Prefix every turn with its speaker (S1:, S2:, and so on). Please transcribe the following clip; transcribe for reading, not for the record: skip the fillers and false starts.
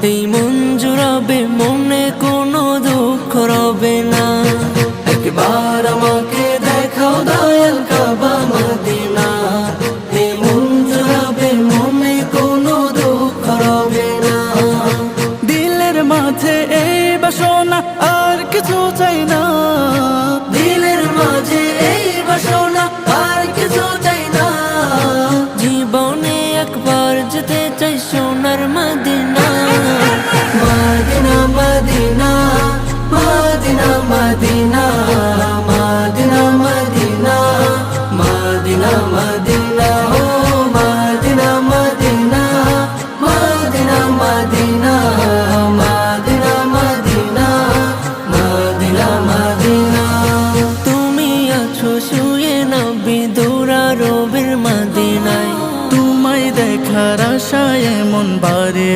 S1: এই মন জুড়াবে, মনে কোনো দুঃখ রবে না। একবার আমাকে দেখাও দয়াল কাবা মদিনা, এই মন জুড়াবে, মনে কোনো দুঃখ রবে না।
S2: দিলের মাঝে এই বাসনা, আর কিছু চাই না।
S1: দিলের মাঝে এই বাসনা, আর কিছু চাই না। জীবনে একবার যেতে চাই সোনার Medina. Medina Medina Medina Medina Medina Medina Medina Medina ও Medina Medina Medina Medina Medina Medina Medina Medina. তুমি আছো শুয়ে নবী দুরারোবের মদিনায়,
S2: তোমায় দেখার আশায় মন বারে